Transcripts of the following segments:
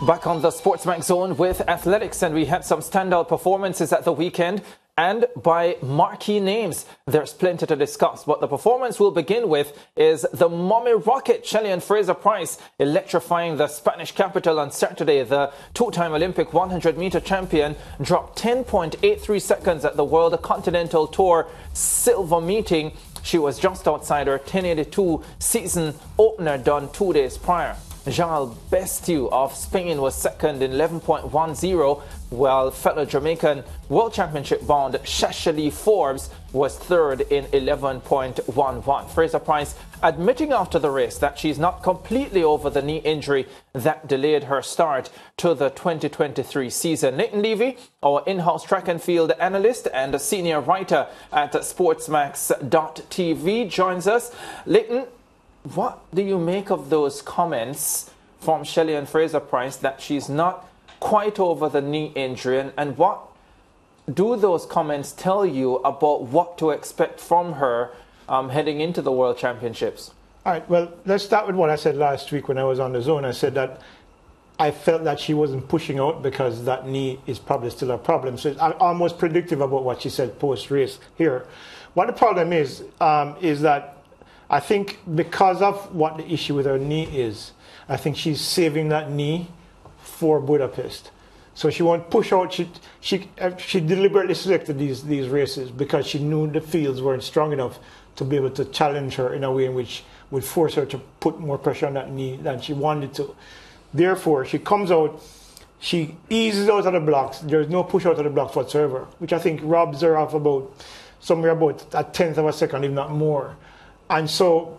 Back on the SportsMax Zone with athletics, and we had some standout performances at the weekend and by marquee names. There's plenty to discuss, but the performance we'll begin with is the Mummy Rocket, Shelly-Ann Fraser-Pryce, electrifying the Spanish capital on Saturday. The two-time Olympic 100-meter champion dropped 10.83 seconds at the World Continental Tour Silver meeting. She was just outside her 10.82 season opener done 2 days prior. Jean Bestiu of Spain was second in 11.10, while fellow Jamaican World Championship bound Shashali Forbes was third in 11.11. Fraser-Pryce admitting after the race that she's not completely over the knee injury that delayed her start to the 2023 season. Nathan Levy, our in-house track and field analyst and a senior writer at SportsMax.tv, joins us. Leighton, what do you make of those comments from Shelly-Ann Fraser-Pryce that she's not quite over the knee injury, and what do those comments tell you about what to expect from her heading into the World Championships? All right, well, let's start with what I said last week when I was on the zone. I said that I felt that she wasn't pushing out because that knee is probably still a problem. So I'm almost predictive about what she said post-race here. What the problem is that I think because of what the issue with her knee is, I think she's saving that knee for Budapest. So she won't push out. She deliberately selected these races because she knew the fields weren't strong enough to be able to challenge her in a way in which would force her to put more pressure on that knee than she wanted to. Therefore, she comes out, she eases out of the blocks. There's no push out of the blocks whatsoever, which I think robs her of somewhere about a tenth of a second, if not more. And so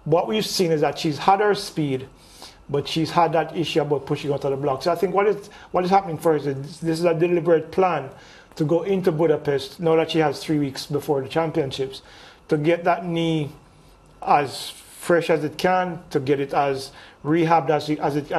what we've seen is that she's had her speed, but she's had that issue about pushing out of the blocks. So I think what is happening for her is this is a deliberate plan to go into Budapest, now that she has 3 weeks before the championships, to get that knee as fresh as it can, to get it as rehabbed as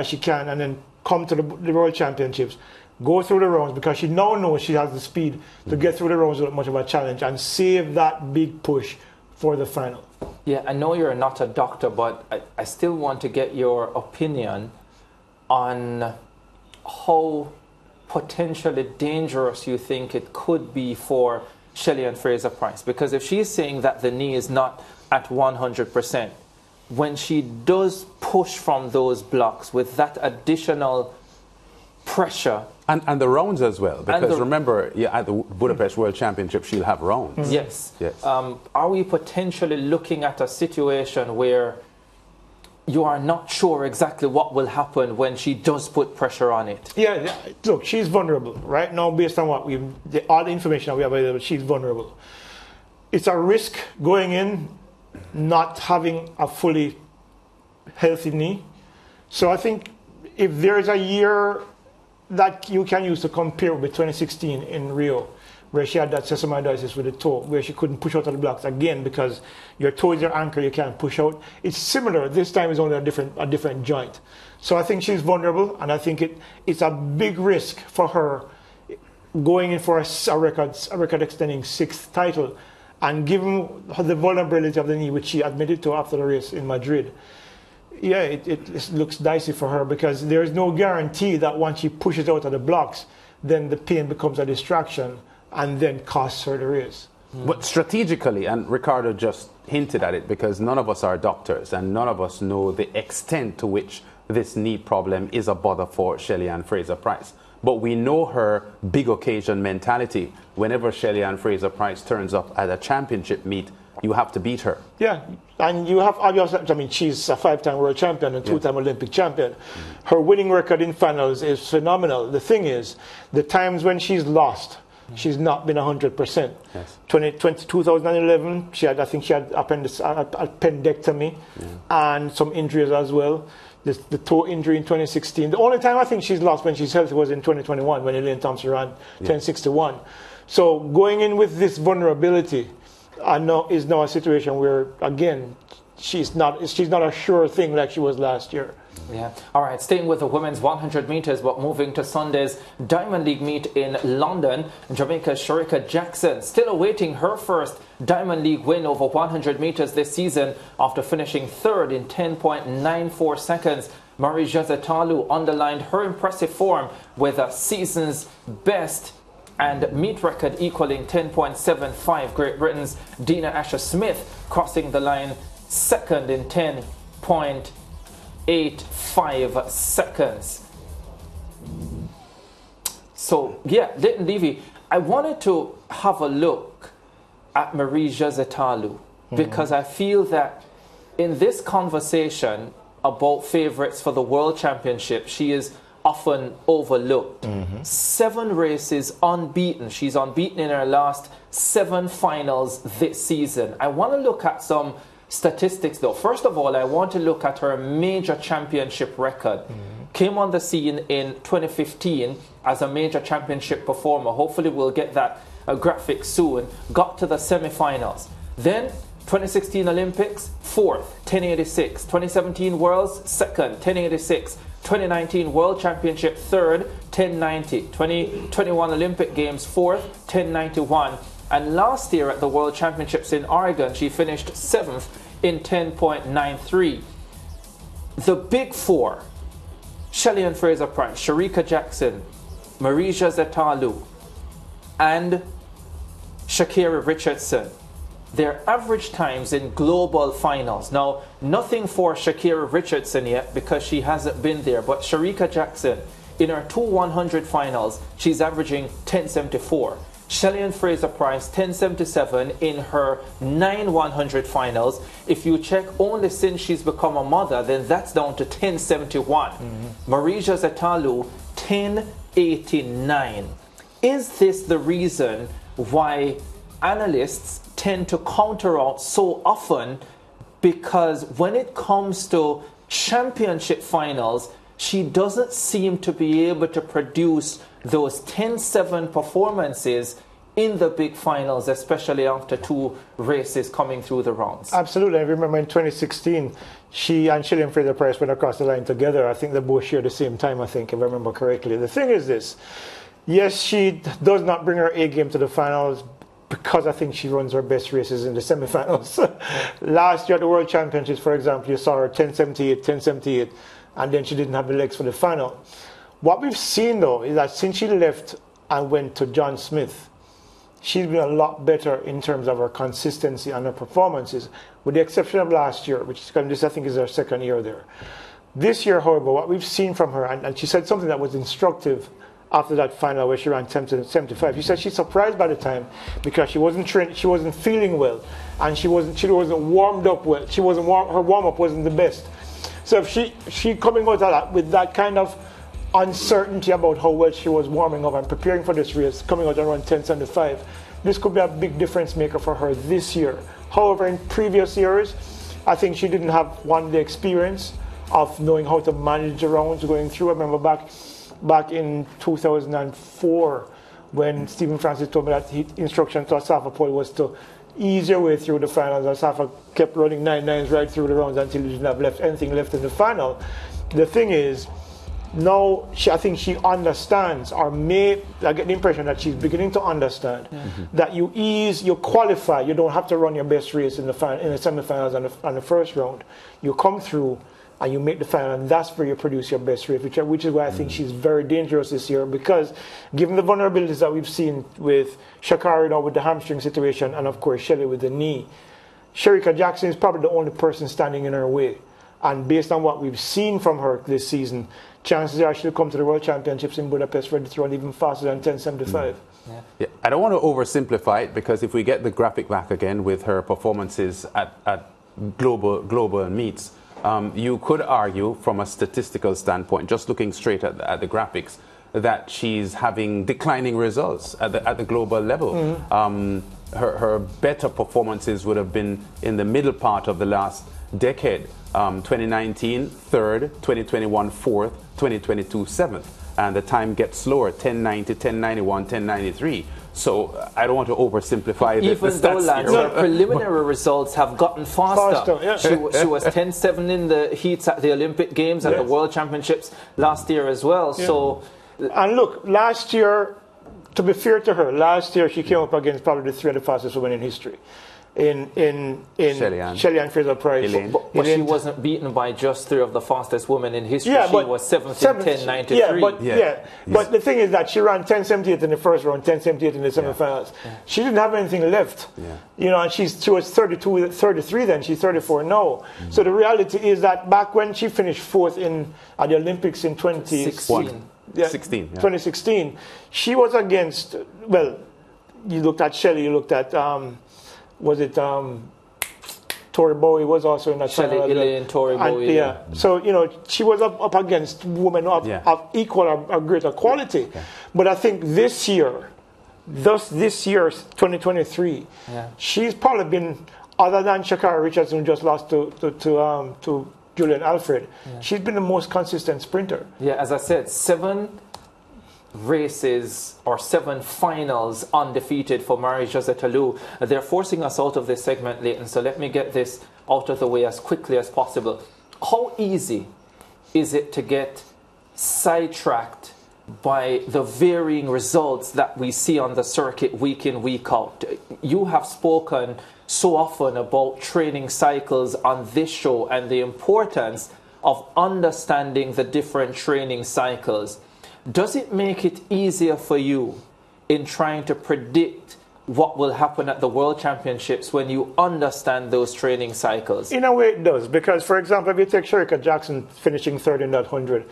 she can, and then come to the World Championships, go through the rounds, because she now knows she has the speed to get through the rounds without much of a challenge and save that big push for the final. Yeah, I know you're not a doctor, but I still want to get your opinion on how potentially dangerous you think it could be for Shelly-Ann Fraser-Pryce. Because if she's saying that the knee is not at 100%, when she does push from those blocks with that additional pressure, and the rounds as well, because remember, at the Budapest World Championship, she'll have rounds. Yes. Are we potentially looking at a situation where you are not sure exactly what will happen when she does put pressure on it? Yeah, look, she's vulnerable right now based on what all the information that we have available. She's vulnerable. It's a risk going in, not having a fully healthy knee. So I think if there is a year that you can use to compare with 2016 in Rio, where she had that sesamoidosis with the toe, where she couldn't push out of the blocks again because your toe is your anchor, you can't push out. It's similar. This time is only a different joint. So I think she's vulnerable, and I think it's a big risk for her going in for a record-extending 6th title, and given the vulnerability of the knee, which she admitted to after the race in Madrid. Yeah, it looks dicey for her, because there is no guarantee that once she pushes out of the blocks, then the pain becomes a distraction and then costs her the race. But strategically, and Ricardo just hinted at it, because none of us are doctors and none of us know the extent to which this knee problem is a bother for Shelly-Ann Fraser-Pryce. But we know her big occasion mentality. Whenever Shelly-Ann Fraser-Pryce turns up at a championship meet, you have to beat her. Yeah, and you have, I mean, she's a 5-time world champion and 2-time Olympic champion. Her winning record in finals is phenomenal. The thing is, the times when she's lost, she's not been 100%. Yes. 2011, I think she had appendectomy and some injuries as well. The toe injury in 2016. The only time I think she's lost when she's healthy was in 2021 when Elaine Thompson ran 10:61. So going in with this vulnerability, is now a situation where, again, she's not a sure thing like she was last year. Yeah. All right, staying with the women's 100 meters, but moving to Sunday's Diamond League meet in London. Jamaica's Shericka Jackson still awaiting her first Diamond League win over 100 meters this season after finishing third in 10.94 seconds Marie-José Talu underlined her impressive form with a season's best and meet record equaling 10.75. Great Britain's Dina Asher-Smith crossing the line second in 10.85 seconds. So, yeah, Leighton Levy, I wanted to have a look at Marie-José Talu because I feel that in this conversation about favourites for the World Championship, she is often overlooked. 7 races unbeaten. She's unbeaten in her last 7 finals this season. I want to look at some statistics though. First of all, I want to look at her major championship record. Came on the scene in 2015 as a major championship performer. Hopefully we'll get that graphic soon. Got to the semi-finals. Then 2016 Olympics, 4th, 1086. 2017 Worlds, 2nd, 1086. 2019 World Championship, 3rd, 1090. 2021 Olympic Games, 4th, 1091. And last year at the World Championships in Oregon, she finished 7th in 10.93. The big four, Shelly-Ann Fraser-Pryce, Shericka Jackson, Marie-José Talu, and Sha'Carri Richardson, their average times in global finals. Now, nothing for Sha'Carri Richardson yet because she hasn't been there, but Shericka Jackson, in her 2 100 finals, she's averaging 10.74. Shelly-Ann Fraser-Pryce, 10.77 in her 9 100 finals. If you check only since she's become a mother, then that's down to 10.71. Marie-José Talu, 10.89. Is this the reason why analysts tend to counter out so often? Because when it comes to championship finals, she doesn't seem to be able to produce those 10-7 performances in the big finals, especially after 2 races coming through the rounds. Absolutely. I remember in 2016, she and Shelly-Ann Fraser-Pryce went across the line together. I think they both shared the same time, I think, if I remember correctly. The thing is this. Yes, she does not bring her A game to the finals because I think she runs her best races in the semi-finals. Last year at the World Championships, for example, you saw her 10.78, and then she didn't have the legs for the final. What we've seen, though, is that since she left and went to John Smith, she's been a lot better in terms of her consistency and her performances, with the exception of last year, which this I think is her 2nd year there. This year, however, what we've seen from her, and she said something that was instructive after that final where she ran 10.75. She said she's surprised by the time because she wasn't trained, she wasn't feeling well, and she wasn't warmed up well. Her warm-up wasn't the best. So if she coming out of that with that kind of uncertainty about how well she was warming up and preparing for this race, coming out around 10.75, this could be a big difference maker for her this year. However, in previous years, I think she didn't have the experience of knowing how to manage the rounds going through. I remember back in 2004 when Stephen Francis told me that his instruction to Asafa Paul was to ease your way through the finals. Asafa kept running 9-9s right through the rounds until he didn't have anything left in the final. The thing is, now I think she understands, or I get the impression that she's beginning to understand that you qualify. You don't have to run your best race in the semi-finals and the first round. You come through and you make the final, and that's where you produce your best race, which is why I think she's very dangerous this year, because given the vulnerabilities that we've seen with Sha'Carri now with the hamstring situation, and of course Shelly with the knee, Shericka Jackson is probably the only person standing in her way. And based on what we've seen from her this season, chances are she'll come to the World Championships in Budapest ready to run even faster than 10.75. Yeah. I don't want to oversimplify it, because if we get the graphic back again with her performances at global meets, you could argue from a statistical standpoint, just looking straight at the graphics, that she's having declining results at the global level. Her better performances would have been in the middle part of the last decade. 2019, 3rd, 2021, 4th, 2022, 7th. And the time gets slower, 1090, 1091, 1093. So I don't want to oversimplify the stats though, lads, here. her preliminary results have gotten faster. Yeah. She was 10.7 in the heats at the Olympic Games and the World Championships last year as well. Yeah. So, and look, last year to be fair to her, last year she came up against probably the 3 of the fastest women in history. In Shelly-Ann Fraser-Pryce. But she wasn't beaten by just 3 of the fastest women in history. Yeah, she was 7th in 10.93. But the thing is that she ran 10.78 in the first round, 10.78 in the semifinals. Yeah. She didn't have anything left. Yeah. You know, and she was 33 then, she's 34 now. So the reality is that back when she finished 4th at the Olympics in 2016, she was against, well, you looked at Shelly, you looked at was it Tori Bowie was also in that Shelly-Ann Tori Bowie. Yeah. So, you know, she was up against women of equal or greater quality. Okay. But I think this year, 2023, she's probably been, other than Sha'Carri Richardson, who just lost to Julian Alfred, she's been the most consistent sprinter. Yeah, as I said, 7 races or 7 finals undefeated for Marie-Josée Tallou. They're forcing us out of this segment, Leighton, so let me get this out of the way as quickly as possible. How easy is it to get sidetracked by the varying results that we see on the circuit week in, week out? You have spoken so often about training cycles on this show and the importance of understanding the different training cycles. Does it make it easier for you in trying to predict what will happen at the World Championships when you understand those training cycles? In a way it does, because for example, if you take Shericka Jackson finishing 3rd in that 100,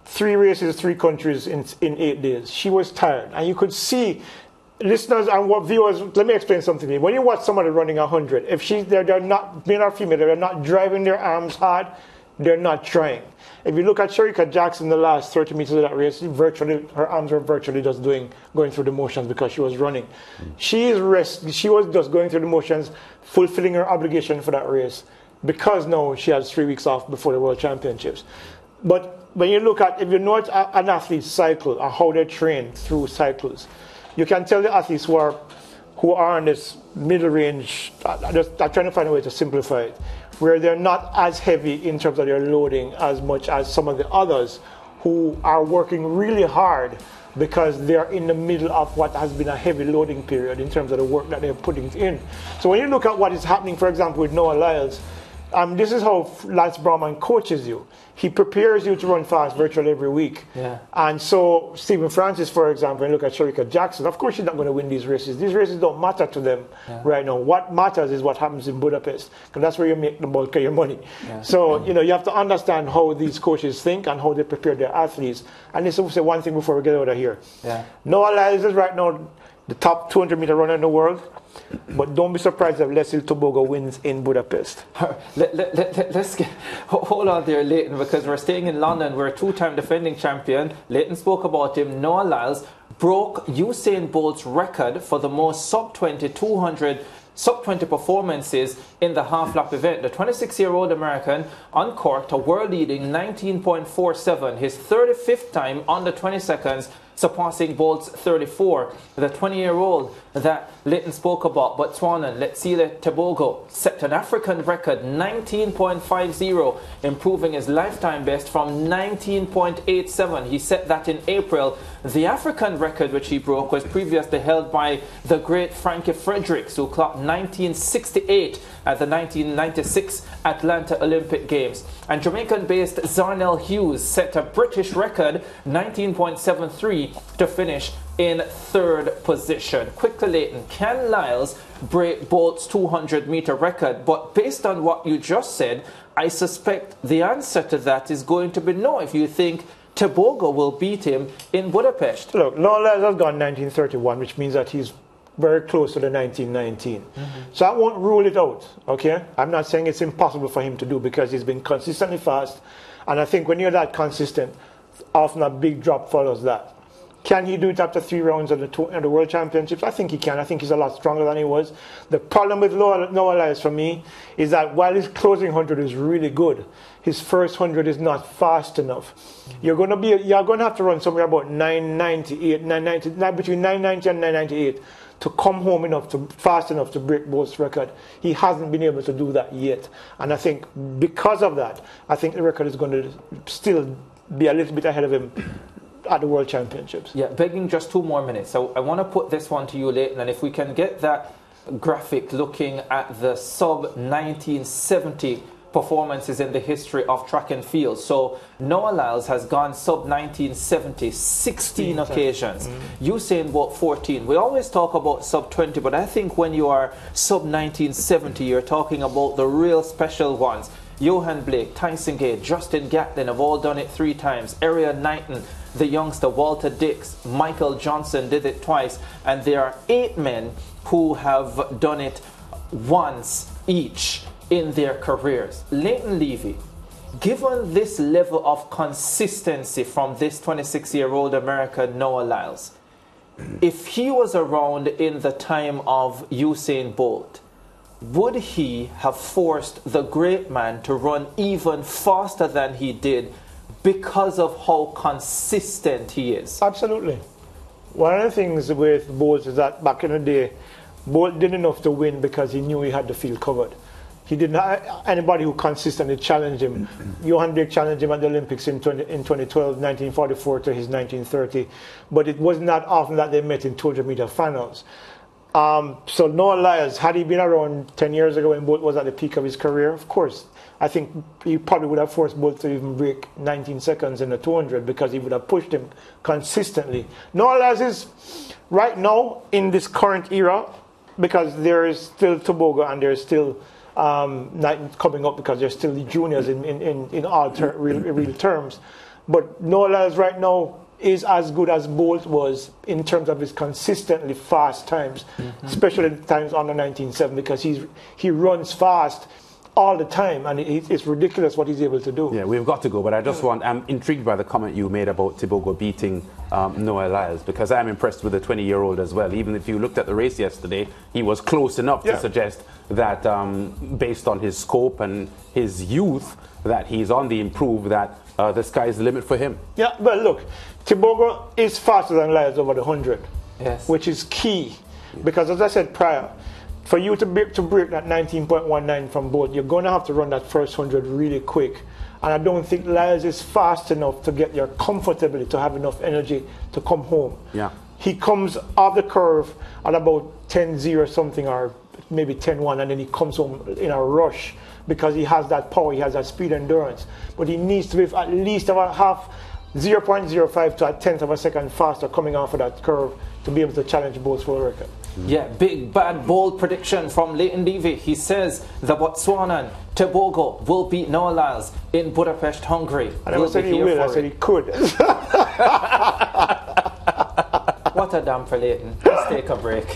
3 races, 3 countries in 8 days, she was tired. And you could see, listeners and what viewers, let me explain something to you. When you watch somebody running 100, if they're not, male or female, they're not driving their arms hard, they're not trying. If you look at Shericka Jackson, the last 30 meters of that race, her arms were virtually just going through the motions because she was running. She was just going through the motions, fulfilling her obligation for that race, because now she has 3 weeks off before the World Championships. But when you look at, if you know an athlete's cycle or how they train through cycles, you can tell the athletes who are on this middle range, I'm trying to find a way to simplify it, where they're not as heavy in terms of their loading as much as some of the others who are working really hard because they're in the middle of what has been a heavy loading period in terms of the work that they're putting in. So when you look at what is happening, for example, with Noah Lyles, this is how Lance Brauman coaches you. He prepares you to run fast virtually every week. Yeah. And so Stephen Francis, for example, and look at Shericka Jackson, of course she's not going to win these races. These races don't matter to them right now. What matters is what happens in Budapest, because that's where you make the bulk of your money. Yeah. So, you know, you have to understand how these coaches think and how they prepare their athletes. And this is one thing before we get out of here. Yeah. Noah Lyles is right now the top 200-meter runner in the world. But don't be surprised if Leslie Tobogo wins in Budapest. Let's hold on there, Leighton, because we're staying in London. We're a 2-time defending champion. Leighton spoke about him. Noah Lyles broke Usain Bolt's record for the most sub-20 performances in the half-lap event. The 26-year-old American uncorked a world-leading 19.47, his 35th time under 20 seconds, surpassing Bolt's 34. The 20-year-old that Leighton spoke about, Botswanan, Letsile Tebogo, set an African record 19.50, improving his lifetime best from 19.87. He set that in April. The African record which he broke was previously held by the great Frankie Fredericks, who clocked 1968 at the 1996 Atlanta Olympic Games. And Jamaican-based Zarnell Hughes set a British record 19.73 to finish in 3rd position. Quickly, Leighton, can Lyles break Bolt's 200-meter record? But based on what you just said, I suspect the answer to that is going to be no, if you think Tebogo will beat him in Budapest. Look, Noah Lyles has gone 1931, which means that he's very close to the 1919. So I won't rule it out, okay? I'm not saying it's impossible for him to do, because he's been consistently fast. And I think when you're that consistent, often a big drop follows that. Can he do it after 3 rounds of the World Championships? I think he can. I think he's a lot stronger than he was. The problem with Noah Lyles for me is that while his closing 100 is really good, his first 100 is not fast enough. You're going to have to run somewhere about 998, between 990 and 998 to come home fast enough to break Bolt's record. He hasn't been able to do that yet. And I think because of that, I think the record is going to still be a little bit ahead of him at the World Championships. Yeah, begging just 2 more minutes. So I want to put this one to you, Leighton, and if we can get that graphic looking at the sub-1970 performances in the history of track and field. So Noah Lyles has gone sub-1970 16 occasions. Usain Bolt 14. We always talk about sub-20, but I think when you are sub-1970, you're talking about the real special ones. Johan Blake, Tyson Gay, Justin Gatlin have all done it 3 times. Arian Knighton, the youngster, Walter Dix, Michael Johnson did it twice. And there are 8 men who have done it once each in their careers. Leighton Levy, given this level of consistency from this 26-year-old American Noah Lyles, if he was around in the time of Usain Bolt, would he have forced the great man to run even faster than he did because of how consistent he is? Absolutely. One of the things with Bolt is that back in the day, Bolt did enough to win because he knew he had the field covered. He didn't have anybody who consistently challenged him. Johan Blake challenged him at the Olympics in 2012, 1944 to his 1930. But it was not often that they met in 200-meter finals. So Noah Lyles, had he been around 10 years ago when Bolt was at the peak of his career, of course, I think he probably would have forced Bolt to even break 19 seconds in the 200 because he would have pushed him consistently. Noah Lyles is right now in this current era because there is still Tobago and there is still coming up because they're still the juniors in all real terms. But Noah Lyles right now is as good as Bolt was in terms of his consistently fast times, especially the times under 19.7 because he runs fast all the time and it's ridiculous what he's able to do. Yeah, we've got to go, but I'm intrigued by the comment you made about Tobago beating Noah Lyles because I'm impressed with the 20-year-old as well. Even if you looked at the race yesterday, he was close enough to suggest that based on his scope and his youth, that he's on the improve, that the sky's the limit for him. Yeah, but look, Tobago is faster than Lyles over the 100, which is key because as I said prior, for you to break that 19.19 from Bolt, you're going to have to run that first 100 really quick. And I don't think Lyles is fast enough to get there comfortably, to have enough energy to come home. Yeah. He comes off the curve at about 10.0 something or maybe 10.1 and then he comes home in a rush because he has that power, he has that speed endurance. But he needs to be at least about half 0.05 to a tenth of a second faster coming off of that curve to be able to challenge Bolt's world record. Yeah, big, bad, bold prediction from Leighton Levy. He says the Botswanan Tobago will beat Noah Lyles in Budapest, Hungary. I never said he will, I said he could. What a damn for Leighton. Let's take a break.